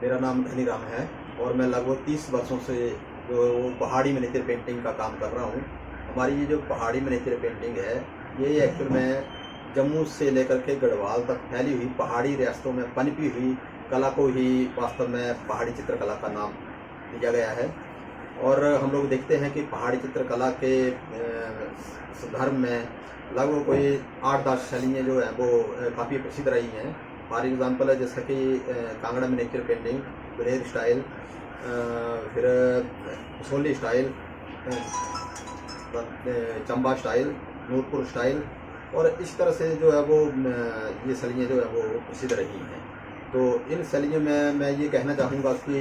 मेरा नाम धनीराम है और मैं लगभग 30 वर्षों से जो वो पहाड़ी मिनिएचर पेंटिंग का काम कर रहा हूँ। हमारी ये जो पहाड़ी मिनिएचर पेंटिंग है, ये एक्चुअल में जम्मू से लेकर के गढ़वाल तक फैली हुई पहाड़ी रियासतों में पनपी हुई कला को ही वास्तव में पहाड़ी चित्रकला का नाम दिया गया है। और हम लोग देखते हैं कि पहाड़ी चित्रकला के संदर्भ में लगभग कोई 8-10 शैलियाँ जो हैं वो काफ़ी प्रसिद्ध रही हैं। फॉर एग्ज़ाम्पल है जैसा कि Kangra miniature painting, Guler style, फिर Soli style, Chamba style, Nurpur style, और इस तरह से जो है वो ये शैलियाँ जो है वो प्रसिद्ध रही हैं। तो इन शैलियों में मैं ये कहना चाहूँगा कि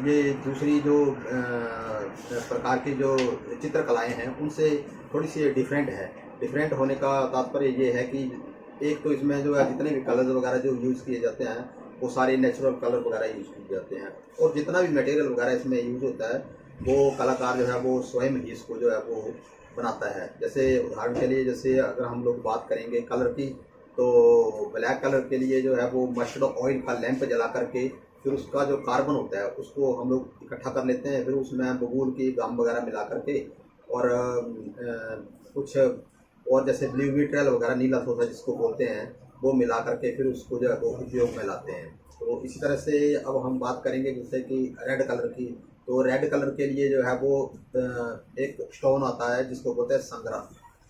ये दूसरी जो प्रकार की जो चित्रकलाएँ हैं उनसे थोड़ी सी डिफरेंट है। डिफरेंट होने का तात्पर्य ये है कि एक तो इसमें जो है जितने भी कलर्स वगैरह जो यूज़ किए जाते हैं वो सारे नेचुरल कलर वगैरह यूज़ किए जाते हैं, और जितना भी मटेरियल वगैरह इसमें यूज़ होता है वो कलाकार जो है वो स्वयं ही इसको जो है वो बनाता है। जैसे उदाहरण के लिए, जैसे अगर हम लोग बात करेंगे कलर की, तो ब्लैक कलर के लिए जो है वो मस्टर्ड ऑयल का लैंप जला करके फिर उसका जो कार्बन होता है उसको हम लोग इकट्ठा कर लेते हैं, फिर उसमें बबूल की गम वगैरह मिला करके और कुछ और जैसे ब्लू विट्रियल वगैरह, नीला सोना जिसको बोलते हैं, वो मिला करके फिर उसको जो है वो उपयोग में लाते हैं। तो इसी तरह से अब हम बात करेंगे जैसे कि रेड कलर की, तो रेड कलर के लिए जो है वो एक स्टोन आता है जिसको बोलते हैं संग्रफ।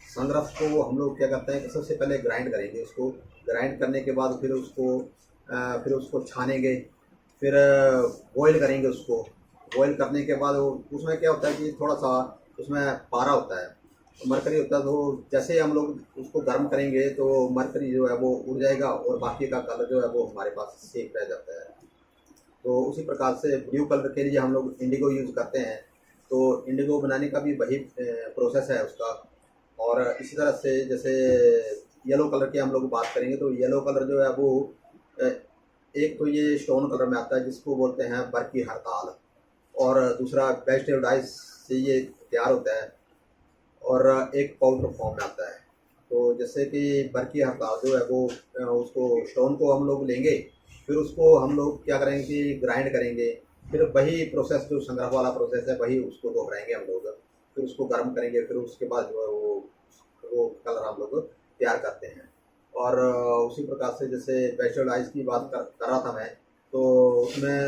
संग्रफ को हम लोग क्या करते हैं कि सबसे पहले ग्राइंड करेंगे, उसको ग्राइंड करने के बाद फिर उसको छानेंगे, फिर बॉयल करेंगे उसको। बॉयल करने के बाद वो उसमें क्या होता है कि थोड़ा सा उसमें पारा होता है, मरकरी होता है, तो जैसे हम लोग उसको गर्म करेंगे तो मरकरी जो है वो उड़ जाएगा और बाकी का कलर जो है वो हमारे पास सेफ रह जाता है। तो उसी प्रकार से ब्लू कलर के लिए हम लोग इंडिगो यूज़ करते हैं, तो इंडिगो बनाने का भी वही प्रोसेस है उसका। और इसी तरह से जैसे येलो कलर की हम लोग बात करेंगे, तो येलो कलर जो है वो एक तो ये स्टोन कलर में आता है जिसको बोलते हैं बरकी हड़ताल, और दूसरा वेजिटेबल डाइस से ये तैयार होता है, और एक पाउडर फॉर्म में आता है। तो जैसे कि बरकी हड़ताल जो है वो उसको स्टोन को हम लोग लेंगे, फिर उसको हम लोग क्या करेंगे कि ग्राइंड करेंगे, फिर वही प्रोसेस जो संग्रह वाला प्रोसेस है वही उसको दोहराएंगे हम लोग, फिर उसको गर्म करेंगे, फिर उसके बाद जो है वो कलर हम लोग तैयार करते हैं। और उसी प्रकार से जैसे वेजिटेबल आइस की बात कर रहा था मैं, तो उसमें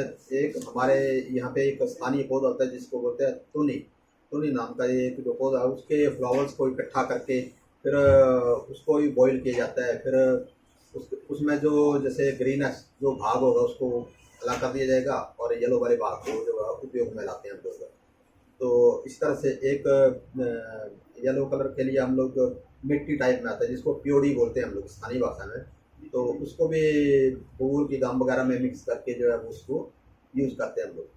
एक हमारे यहाँ पे एक स्थानीय पौधा होता है जिसको बोलते हैं तुनी। तुनी नाम का ये एक जो पौधा है उसके फ्लावर्स को इकट्ठा करके फिर उसको भी बॉईल किया जाता है, फिर उसमें जो जैसे ग्रीनस जो भाग होगा उसको अलग कर दिया जाएगा और येलो वाले भाग को जो है उपयोग में लाते हैं हम लोग। तो इस तरह से एक येलो कलर के लिए हम लोग मिट्टी टाइप में आता है जिसको प्योड़ी बोलते हैं हम लोग स्थानीय भाषा में, तो उसको भी फूल की गम वगैरह में मिक्स करके जो है वो उसको यूज़ करते हैं हम लोग।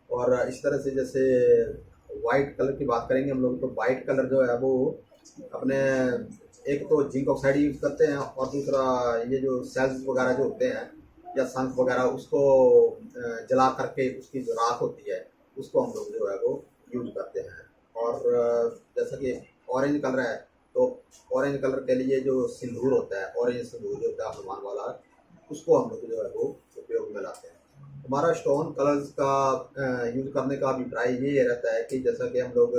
और इस तरह से जैसे वाइट कलर की बात करेंगे हम लोग, तो वाइट कलर जो है वो अपने एक तो जिंक ऑक्साइड यूज़ करते हैं, और दूसरा ये जो सेल्स वगैरह जो होते हैं या शंख वगैरह उसको जला करके उसकी जो राख होती है उसको हम लोग जो है वो यूज करते हैं। और जैसा कि ऑरेंज कलर है, तो ऑरेंज कलर के लिए जो सिंदूर होता है, ऑरेंज सिंदूर जो होता है हनुमान वाला, उसको हम लोग जो है वो उपयोग में लाते हैं। हमारा स्टोन कलर्स का यूज़ करने का अभिप्राय ये रहता है कि जैसा कि हम लोग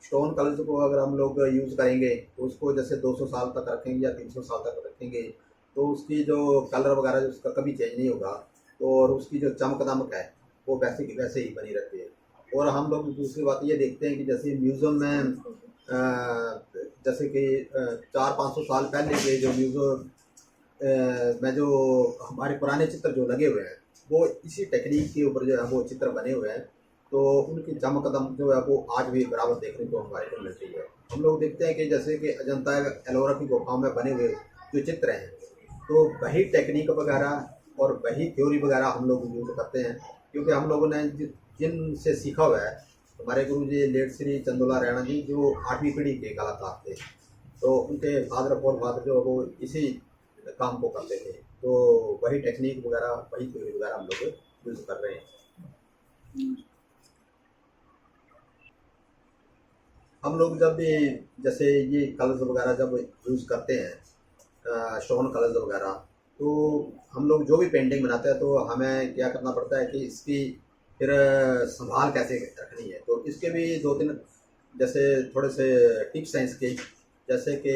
स्टोन कलर्स को अगर हम लोग यूज़ करेंगे तो उसको जैसे 200 साल तक रखेंगे या 300 साल तक रखेंगे, तो उसकी जो कलर वगैरह जो उसका कभी चेंज नहीं होगा, तो और उसकी जो चमक दमक है वो वैसे की वैसे ही बनी रहती है। और हम लोग दूसरी बात ये देखते हैं कि जैसे म्यूज़ियम में जैसे कि 400-500 साल पहले के जो म्यूज़ियम में जो हमारे पुराने चित्र जो लगे हुए हैं वो इसी टेक्निक के ऊपर जो है वो चित्र बने हुए हैं, तो उनकी चमक दमक जो है वो आज भी बराबर देखने को हमारे को मिलती है। हम लोग देखते हैं कि जैसे कि अजंता एलोरा की गुफाओं में बने हुए जो चित्र हैं, तो वही टेक्निक वगैरह और वही थ्योरी वगैरह हम लोग यूज़ करते हैं, क्योंकि हम लोगों ने जिनसे सीखा हुआ है। हमारे गुरु जी लेट श्री चंदोला रैना जी जो 8वीं पीढ़ी के कलाकार थे, तो उनके फादर और फादर जो वो इसी काम को करते थे, तो वही टेक्निक वगैरह वही थ्योरी वगैरह हम लोग यूज़ कर रहे हैं। हम लोग जब भी जैसे ये कलर्स वगैरह जब यूज़ करते हैं, स्टोन कलर्स वगैरह, तो हम लोग जो भी पेंटिंग बनाते हैं तो हमें क्या करना पड़ता है कि इसकी फिर संभाल कैसे रखनी है। तो इसके भी दो तीन जैसे थोड़े से टिप्स हैं इसके, जैसे कि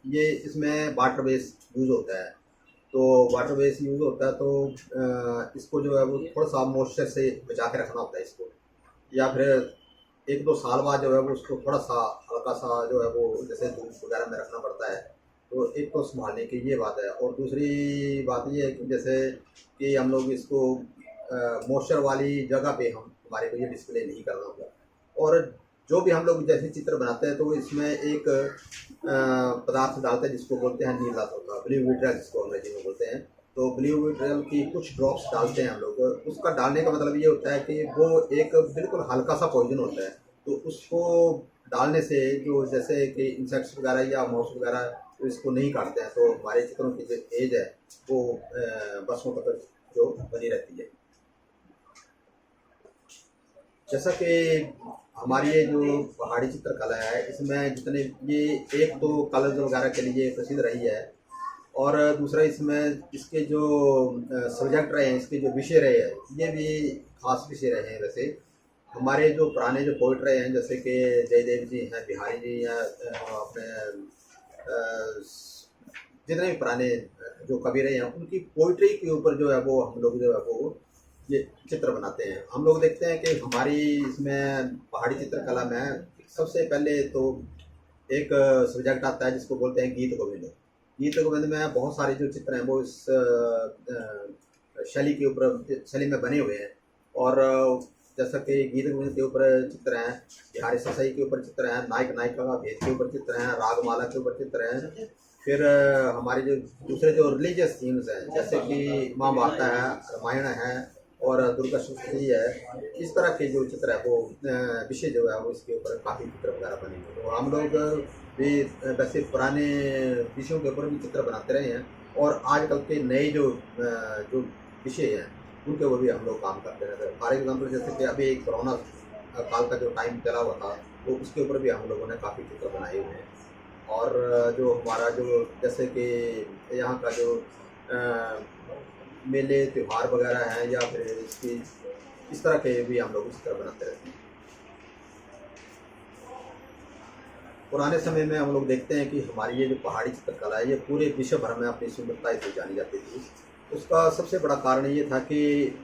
ये इसमें वाटर बेस यूज़ होता है। तो वाटर बेस यूज़ होता है तो इसको जो है वो थोड़ा सा मॉइस्चर से बचा के रखना होता है इसको, या फिर 1-2 साल बाद जो है वो उसको थोड़ा सा हल्का सा जो है वो जैसे धूप वगैरह में रखना पड़ता है। तो एक तो संभालने की ये बात है, और दूसरी बात ये है कि जैसे कि हम लोग इसको मॉइस्चर वाली जगह पे हम हमारे को ये डिस्प्ले नहीं करना होगा। और जो भी हम लोग जैसे चित्र बनाते हैं तो इसमें एक पदार्थ डालते हैं जिसको बोलते हैं नीला तोता, ब्लू विट्रियल जिसको अंग्रेजी में बोलते हैं। तो ब्लू विट्रियल की कुछ ड्रॉप्स डालते हैं हम लोग। उसका डालने का मतलब ये होता है कि वो एक बिल्कुल हल्का सा पॉइजन होता है, तो उसको डालने से जो जैसे कि इंसेक्ट्स वगैरह या माउस वगैरह तो इसको नहीं काटते हैं, तो हमारे चित्रों की जो एज है वो बरसों तक जो बनी रहती है। जैसा कि हमारी ये जो पहाड़ी चित्रकला है इसमें जितने ये एक तो कलर्स वगैरह के लिए प्रसिद्ध रही है, और दूसरा इसमें इसके जो सब्जेक्ट रहे हैं, इसके जो विषय रहे हैं ये भी खास विषय रहे हैं। वैसे हमारे जो पुराने जो पोइट रहे हैं जैसे कि जयदेव जी हैं, बिहारी जी हैं, अपने जितने भी पुराने जो कवि रहे हैं उनकी पोइट्री के ऊपर जो है वो हम लोग जो है वो ये चित्र बनाते हैं। हम लोग देखते हैं कि हमारी इसमें पहाड़ी चित्रकला में सबसे पहले तो एक सब्जेक्ट आता है जिसको बोलते हैं गीत गोविंद। गीत गोविंद में बहुत सारे जो चित्र हैं वो इस शैली के ऊपर शैली में बने हुए हैं। और जैसा कि गीत गोविंद के ऊपर चित्र हैं, बिहारी ससाई के ऊपर चित्र हैं, नायक नायिका का भेद के ऊपर चित्र हैं, रागमाला के ऊपर चित्र हैं। फिर हमारे जो दूसरे जो रिलीजियस थीम्स हैं जैसे कि महाभारत है, रामायण है और दुर्गा सप्तशती है, इस तरह के जो चित्र है वो विषय जो है वो इसके ऊपर काफ़ी चित्र वगैरह बने हैं। तो हम लोग भी वैसे पुराने विषयों के ऊपर भी चित्र बनाते रहे हैं, और आजकल के नए जो विषय हैं उनके ऊपर भी हम लोग काम करते रहते हैं। फॉर एग्जाम्पल जैसे कि अभी एक कोरोना काल का जो टाइम चला हुआ था तो उसके ऊपर भी हम लोगों ने काफ़ी चित्र बनाए हुए हैं। और जो हमारा जो जैसे कि यहाँ का जो मेले त्योहार वगैरह हैं या फिर इसकी इस तरह के भी हम लोग इस तरह बनाते रहते हैं। पुराने समय में हम लोग देखते हैं कि हमारी ये जो पहाड़ी चित्रकला है ये पूरे विश्व भर में अपनी सुंदरता से जानी जाती थी। उसका सबसे बड़ा कारण ये था कि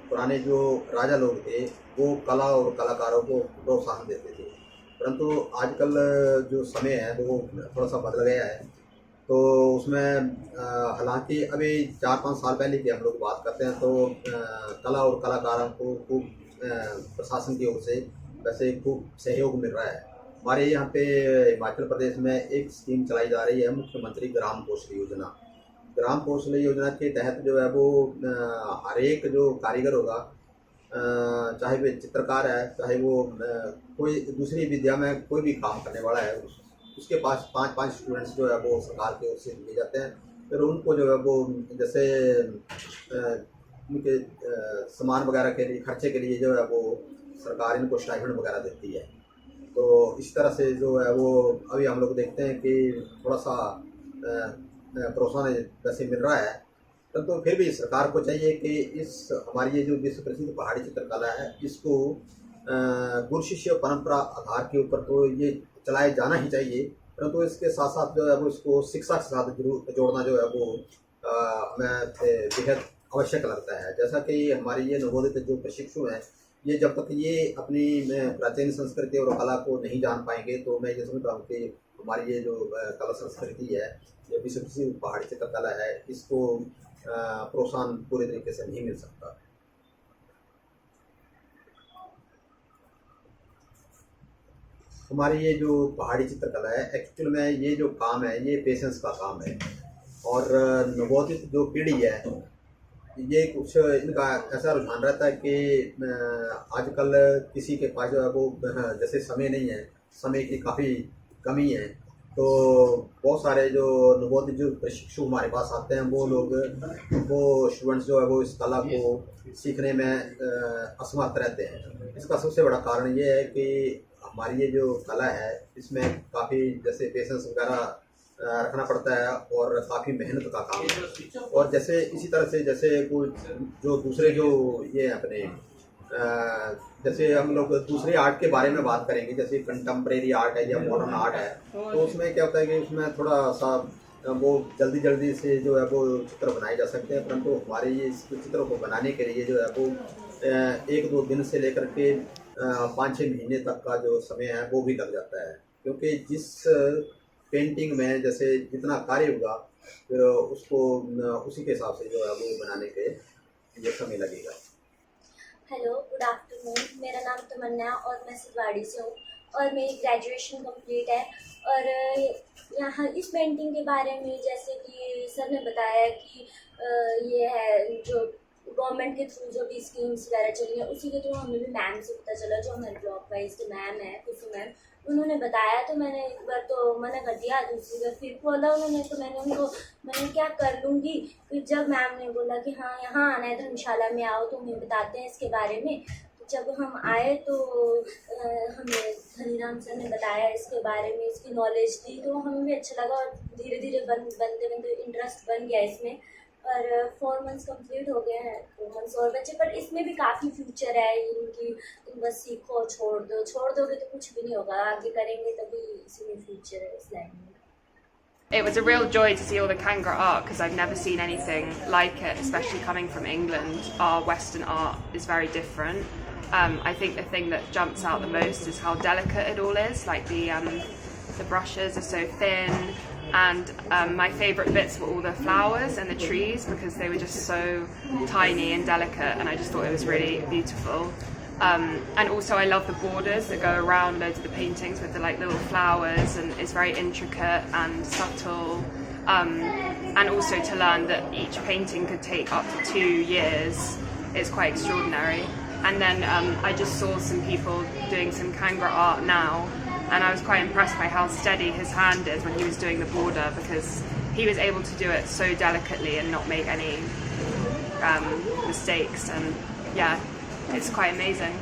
पुराने जो राजा लोग थे वो कला और कलाकारों को प्रोत्साहन देते थे। परंतु आजकल जो समय है वो थोड़ा सा बदल गया है। तो उसमें हालांकि अभी 4-5 साल पहले की हम लोग बात करते हैं तो कला और कलाकारों को खूब प्रशासन की ओर से वैसे खूब सहयोग मिल रहा है। हमारे यहाँ पे हिमाचल प्रदेश में एक स्कीम चलाई जा रही है, मुख्यमंत्री ग्राम कौशल योजना। ग्राम कौशल योजना के तहत जो है वो हर एक जो कारीगर होगा, चाहे वो चित्रकार है, चाहे वो कोई दूसरी विद्या में कोई भी काम करने वाला है, उसके पास 5-5 स्टूडेंट्स जो है वो सरकार की ओर से लिए जाते हैं। फिर उनको जो है वो जैसे उनके सामान वगैरह के लिए खर्चे के लिए जो है वो सरकार इनको स्टाइपेंड वगैरह देती है। तो इस तरह से जो है वो अभी हम लोग देखते हैं कि थोड़ा सा प्रोत्साहन वैसे मिल रहा है। तो फिर भी सरकार को चाहिए कि इस हमारी ये जो विश्व प्रसिद्ध पहाड़ी चित्रकला है इसको गुरु शिष्य परंपरा आधार के ऊपर तो ये चलाए जाना ही चाहिए, परंतु इसके साथ साथ जो है वो इसको शिक्षा के साथ जरूर जोड़ना जो है वो हमें बेहद आवश्यक लगता है। जैसा कि हमारी ये नवोदित जो प्रशिक्षु हैं ये जब तक ये अपनी प्राचीन संस्कृति और कला को नहीं जान पाएंगे तो मैं ये समझता हूँ कि हमारी ये जो कला संस्कृति है, ये विश्व प्रसिद्ध पहाड़ी चित्रकला है, इसको प्रोत्साहन पूरे तरीके से नहीं मिल सकता। हमारी ये जो पहाड़ी चित्रकला है एक्चुअल में ये जो काम है ये पेशेंस का काम है। और नवोदित जो पीढ़ी है ये कुछ इनका ऐसा रुझान रहता है कि आजकल किसी के पास जो है वो जैसे समय नहीं है, समय की काफ़ी कमी है। तो बहुत सारे जो नवोदित जो प्रशिक्षु हमारे पास आते हैं वो लोग वो स्टूडेंट्स जो है वो इस कला को सीखने में असमर्थ रहते हैं। इसका सबसे बड़ा कारण ये है कि हमारी ये जो कला है इसमें काफ़ी जैसे पेशेंस वगैरह रखना पड़ता है और काफ़ी मेहनत का काम है। और जैसे इसी तरह से जैसे कुछ जो दूसरे जो ये अपने जैसे हम लोग दूसरे आर्ट के बारे में बात करेंगे, जैसे कंटेम्प्रेरी आर्ट है या मॉडर्न आर्ट है, तो उसमें क्या होता है कि उसमें थोड़ा सा वो जल्दी जल्दी से जो है वो चित्र बनाए जा सकते हैं, परंतु हमारे ये इस चित्र को बनाने के लिए जो है वो 1-2 दिन से लेकर के 5-6 महीने तक का जो समय है वो भी लग जाता है, क्योंकि जिस पेंटिंग में जैसे जितना कार्य होगा फिर उसको उसी के हिसाब से जो है वो बनाने के ये समय लगेगा। Hello, good afternoon. मेरा नाम तमन्ना है और मैं सिलवाड़ी से हूँ और मेरी ग्रेजुएशन कंप्लीट है। और यहाँ इस पेंटिंग के बारे में जैसे कि सर ने बताया कि ये है जो गवर्नमेंट के थ्रू जो भी स्कीम्स वगैरह चली हैं उसी के थ्रू हमें भी मैम से पता चला, जो हमारे ब्लॉक वाइज के मैम है कुसुम मैम, उन्होंने बताया। तो मैंने एक बार तो मना कर दिया, दूसरी बार फिर बोला उन्होंने, तो मैंने क्या कर लूँगी। फिर जब मैम ने बोला कि हाँ यहाँ आना है धर्मशाला में आओ तो हमें बताते हैं इसके बारे में, तो जब हम आए तो हमें धनीराम सर ने बताया इसके बारे में, इसकी नॉलेज दी, तो हमें भी अच्छा लगा और धीरे धीरे बनते इंटरेस्ट बन गया इसमें। और 4 मंथ्स कंप्लीट हो गए हैं, 2 मंथ्स और बचे, पर इसमें भी काफ़ी फ्यूचर है इनकी। तुम बस सीखो, छोड़ दोगे तो कुछ भी नहीं होगा, आगे करेंगे तभी इसी में फ्यूचर है इस लाइन में। It was a real joy to see all the Kangra art because I've never seen anything like it, especially coming from England. Our Western art is very different. I think the thing that jumps out the most is how delicate it all is. Like the brushes are so thin, and my favourite bits were all the flowers and the trees because they were just so tiny and delicate, and I just thought it was really beautiful. And also I love the borders that go around loads of the paintings with the like little flowers, and it's very intricate and subtle. And also to learn that each painting could take up to 2 years is quite extraordinary. And then I just saw some people doing some Kangra art now, and I was quite impressed by how steady his hand is when he was doing the border, because he was able to do it so delicately and not make any mistakes, and yeah, it's quite amazing.